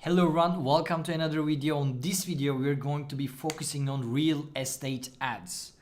Hello everyone, welcome to another video. On this video, we're going to be focusing on real estate ads.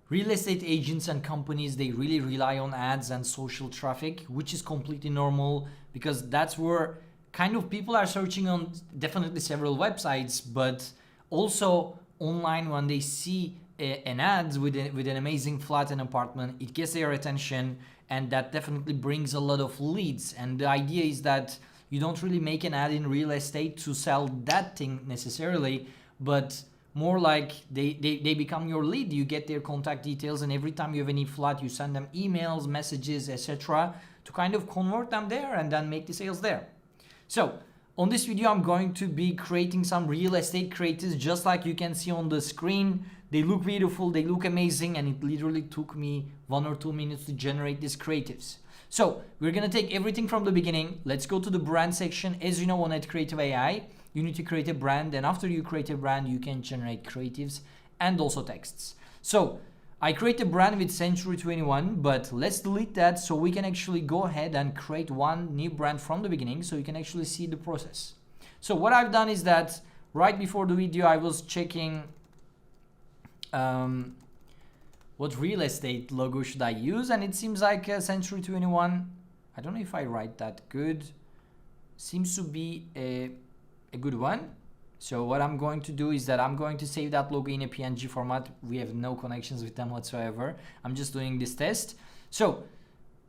Real estate agents and companies, they really rely on ads and social traffic, which is completely normal because that's where kind of people are searching on definitely several websites, but also online when they see an ad with an amazing flat and apartment, it gets their attention and that definitely brings a lot of leads. And the idea is that you don't really make an ad in real estate to sell that thing necessarily, but more like they become your lead. You get their contact details, and every time you have any flat, you send them emails, messages, etc. to kind of convert them there and then make the sales there. So on this video, I'm going to be creating some real estate creatives, just like you can see on the screen. They look beautiful, they look amazing, and it literally took me 1 or 2 minutes to generate these creatives. So we're gonna take everything from the beginning. Let's go to the brand section. As you know, on adcreative.ai, you need to create a brand, and after you create a brand, you can generate creatives and also texts. So I create a brand with Century 21, but let's delete that so we can actually go ahead and create one new brand from the beginning so you can actually see the process. So what I've done is that right before the video, I was checking what real estate logo should I use, and it seems like Century 21, I don't know if I write that good, seems to be a good one. So what I'm going to do is that I'm going to save that logo in a PNG format. We have no connections with them whatsoever. I'm just doing this test. So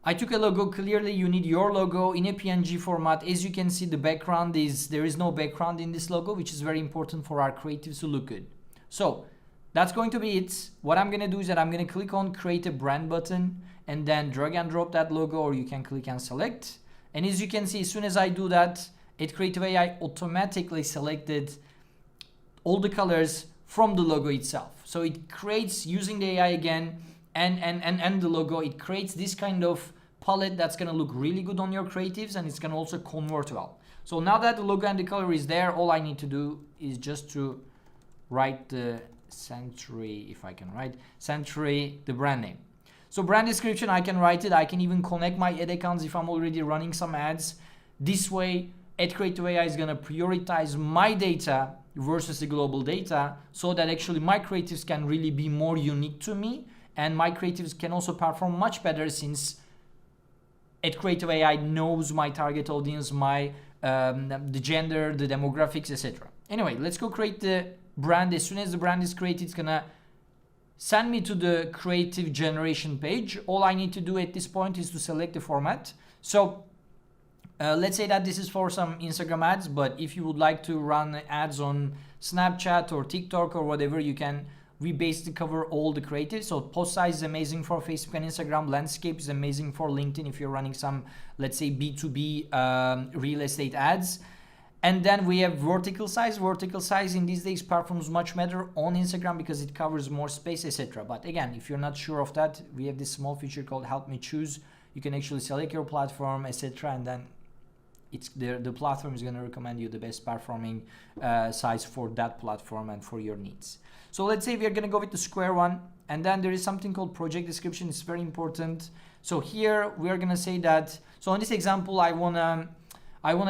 I took a logo. Clearly you need your logo in a PNG format. As you can see, the background there is no background in this logo, which is very important for our creatives to look good. So that's going to be it. What I'm going to do is that I'm going to click on create a brand button and then drag and drop that logo, or you can click and select. And as you can see, as soon as I do that, AdCreative.ai automatically selected all the colors from the logo itself. So it creates, using the AI again and the logo, it creates this kind of palette that's going to look really good on your creatives, and it's going to also convert well. So now that the logo and the color is there, all I need to do is just to write the Century, if I can write Century, the brand name. So brand description, I can write it. I can even connect my ad accounts if I'm already running some ads. This way, AdCreative.ai is going to prioritize my data versus the global data, so that actually my creatives can really be more unique to me, and my creatives can also perform much better since AdCreative.ai knows my target audience, my the gender, the demographics, etc. Anyway, let's go create the brand. As soon as the brand is created, it's gonna send me to the creative generation page. All I need to do at this point is to select the format. So let's say that this is for some Instagram ads, but if you would like to run ads on Snapchat or TikTok or whatever, you can. We basically cover all the creatives. So post size is amazing for Facebook and Instagram. Landscape is amazing for LinkedIn if you're running some, let's say, B2B real estate ads. And then we have vertical size. Vertical size in these days performs much better on Instagram because it covers more space, etc. But again, if you're not sure of that, we have this small feature called Help Me Choose. You can actually select your platform, etc. And then the platform is going to recommend you the best performing size for that platform and for your needs. So let's say we're going to go with the square one. And then there is something called project description. It's very important. So here we are going to say that. So in this example, I want to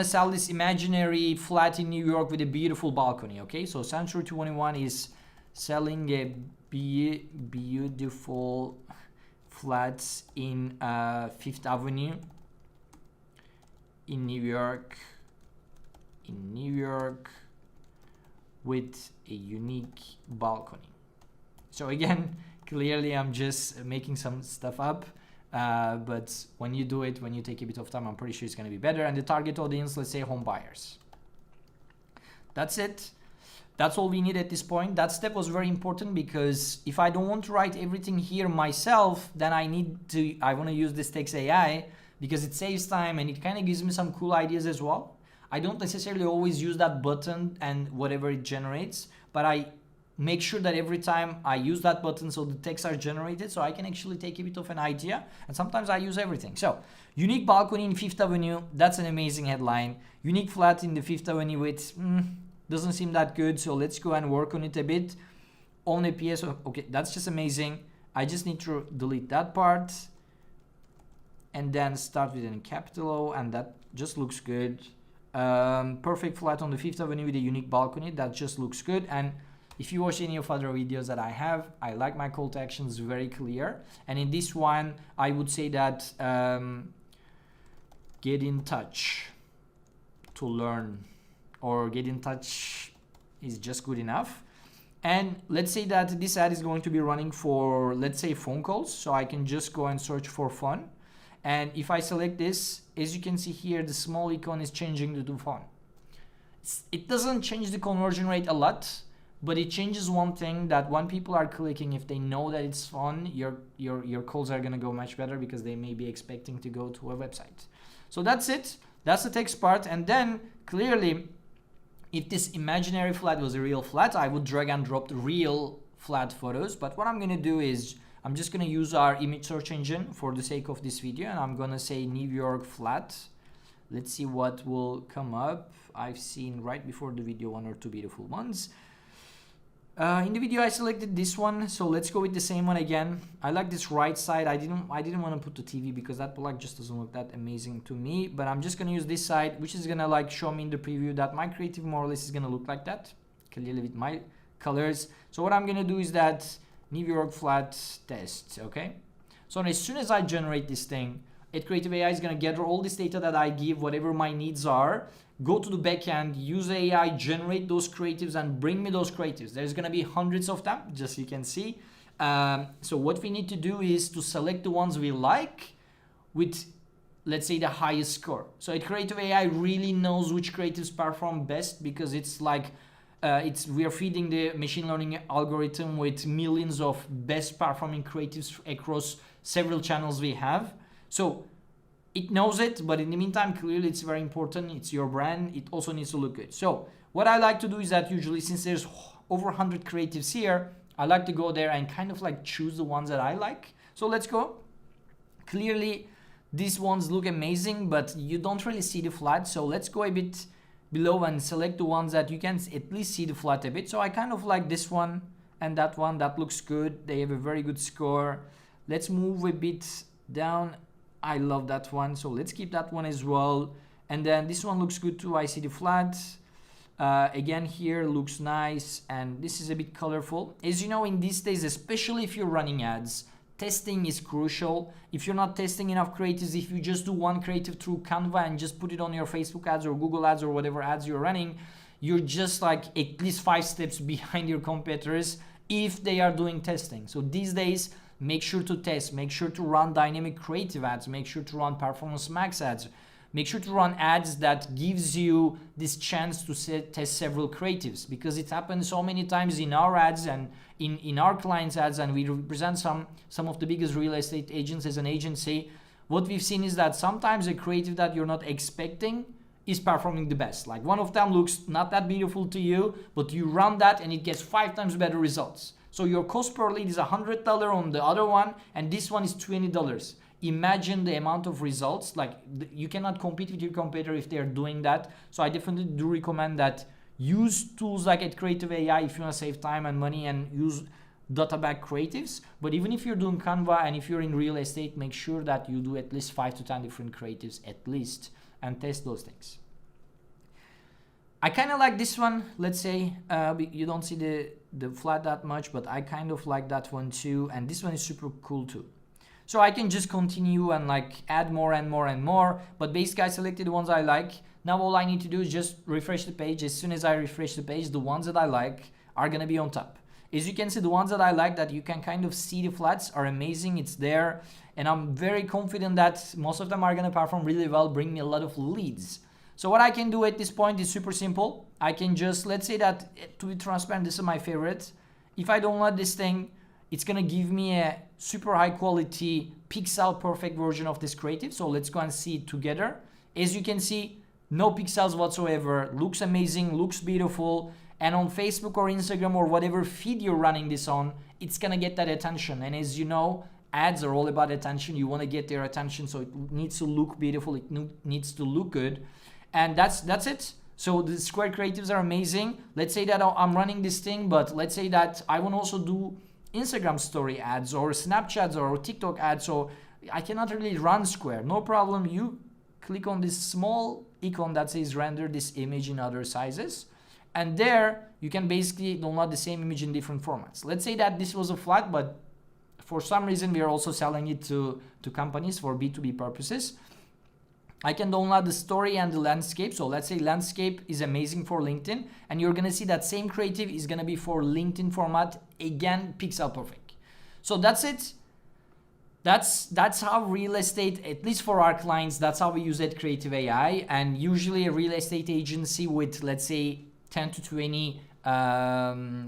sell this imaginary flat in New York with a beautiful balcony. Okay, so Century 21 is selling a beautiful flats in 5th Avenue in New York, with a unique balcony. So again, clearly I'm just making some stuff up. But when you do it, when you take a bit of time, I'm pretty sure it's going to be better. And the target audience, let's say home buyers. That's it. That's all we need at this point. That step was very important because if I don't want to write everything here myself, then I want to use this text AI because it saves time and it kind of gives me some cool ideas as well. I don't necessarily always use that button and whatever it generates, but I make sure that every time I use that button, so the texts are generated, so I can actually take a bit of an idea, and sometimes I use everything. So unique balcony in 5th Avenue, that's an amazing headline. Unique flat in the 5th Avenue with doesn't seem that good, so let's go and work on it a bit. Only PS, okay, that's just amazing. I just need to delete that part and then start with a capital O, and that just looks good. Perfect flat on the Fifth Avenue with a unique balcony. That just looks good. And if you watch any of other videos that I have, I like my call to actions very clear. And in this one, I would say that get in touch to learn, or get in touch is just good enough. And let's say that this ad is going to be running for, let's say, phone calls. So I can just go and search for phone. And if I select this, as you can see here, the small icon is changing to phone. It doesn't change the conversion rate a lot, but it changes one thing, that when people are clicking, if they know that it's fun, your calls are going to go much better, because they may be expecting to go to a website. So that's it. That's the text part. And then clearly, if this imaginary flat was a real flat, I would drag and drop the real flat photos. But what I'm going to do is I'm just going to use our image search engine for the sake of this video, and I'm going to say New York flat. Let's see what will come up. I've seen right before the video one or two beautiful ones. In the video I selected this one, so let's go with the same one again. I like this right side. I didn't want to put the TV because that plug just doesn't look that amazing to me, but I'm just gonna use this side, which is gonna like show me in the preview that my creative more or less is gonna look like that, clearly with my colors. So what I'm gonna do is that New York flat test, okay? So as soon as I generate this thing, AdCreative.ai is gonna gather all this data that I give, whatever my needs are, go to the backend, use AI, generate those creatives, and bring me those creatives. There's gonna be hundreds of them, just so you can see. So what we need to do is to select the ones we like with, let's say, the highest score. So AdCreative.ai really knows which creatives perform best, because it's like, we are feeding the machine learning algorithm with millions of best performing creatives across several channels we have. So it knows it, but in the meantime, clearly it's very important. It's your brand. It also needs to look good. So what I like to do is that usually, since there's over 100 creatives here, I like to go there and kind of like choose the ones that I like. So let's go. Clearly, these ones look amazing, but you don't really see the flat. So let's go a bit below and select the ones that you can at least see the flat a bit. So I kind of like this one and that one. That looks good. They have a very good score. Let's move a bit down. I love that one, so let's keep that one as well. And then this one looks good too. I see the flat. Again, here looks nice, and this is a bit colorful. As you know, in these days, especially if you're running ads, testing is crucial. If you're not testing enough creatives, if you just do one creative through Canva and just put it on your Facebook ads or Google ads or whatever ads you're running, you're just like at least 5 steps behind your competitors if they are doing testing. So these days, make sure to test, make sure to run dynamic creative ads, make sure to run performance max ads, make sure to run ads that gives you this chance to test several creatives, because it happens so many times in our ads and in our clients' ads, and we represent some of the biggest real estate agents as an agency. What we've seen is that sometimes a creative that you're not expecting is performing the best. Like one of them looks not that beautiful to you, but you run that and it gets 5 times better results. So your cost per lead is $100 on the other one, and this one is $20. Imagine the amount of results. Like you cannot compete with your competitor if they're doing that. So I definitely do recommend that use tools like AdCreative.ai if you want to save time and money, and use data-backed creatives. But even if you're doing Canva and if you're in real estate, make sure that you do at least 5 to 10 different creatives at least, and test those things. I kind of like this one. Let's say you don't see the flat that much, but I kind of like that one too. And this one is super cool too. So I can just continue and like add more and more and more. But basically I selected the ones I like. Now all I need to do is just refresh the page. As soon as I refresh the page, the ones that I like are going to be on top. As you can see, the ones that I like, that you can kind of see the flats, are amazing. It's there. And I'm very confident that most of them are going to perform really well, bring me a lot of leads. So what I can do at this point is super simple. I can just, let's say that, to be transparent, this is my favorite. If I download this thing, it's gonna give me a super high quality pixel perfect version of this creative. So let's go and see it together. As you can see, no pixels whatsoever, looks amazing, looks beautiful. And on Facebook or Instagram or whatever feed you're running this on, it's gonna get that attention. And as you know, ads are all about attention. You wanna get their attention, so it needs to look beautiful, it needs to look good. And that's it. So the square creatives are amazing. Let's say that I'm running this thing, but let's say that I want to also do Instagram story ads or Snapchats or TikTok ads. So I cannot really run square. No problem. You click on this small icon that says render this image in other sizes. And there you can basically download the same image in different formats. Let's say that this was a flat, but for some reason we are also selling it to companies for B2B purposes. I can download the story and the landscape. So let's say landscape is amazing for LinkedIn, and you're gonna see that same creative is gonna be for LinkedIn format, again, pixel perfect. So that's it. That's how real estate, at least for our clients, that's how we use adcreative.ai. And usually a real estate agency with, let's say, 10 to 20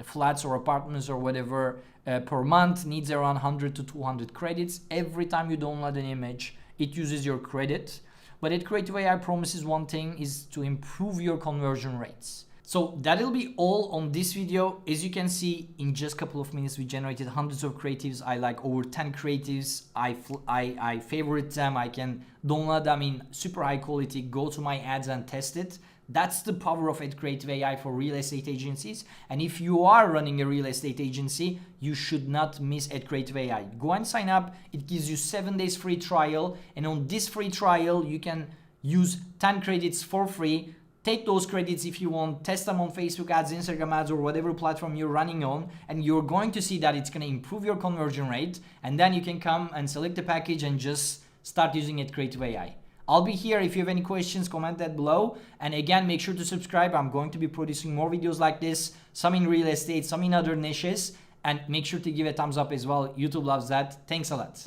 flats or apartments or whatever per month needs around 100 to 200 credits. Every time you download an image, it uses your credit. But adcreative.ai promises one thing, is to improve your conversion rates. So that'll be all on this video. As you can see, in just a couple of minutes, we generated hundreds of creatives. I like over 10 creatives. I favorite them. I can download them in super high quality, go to my ads and test it. That's the power of adcreative.ai for real estate agencies. And if you are running a real estate agency, you should not miss adcreative.ai. Go and sign up. It gives you 7 days free trial. And on this free trial, you can use 10 credits for free. Take those credits if you want, test them on Facebook ads, Instagram ads, or whatever platform you're running on, and you're going to see that it's going to improve your conversion rate. And then you can come and select the package and just start using adcreative.ai. I'll be here. If you have any questions, comment that below. And again, make sure to subscribe. I'm going to be producing more videos like this, some in real estate, some in other niches. And make sure to give a thumbs up as well. YouTube loves that. Thanks a lot.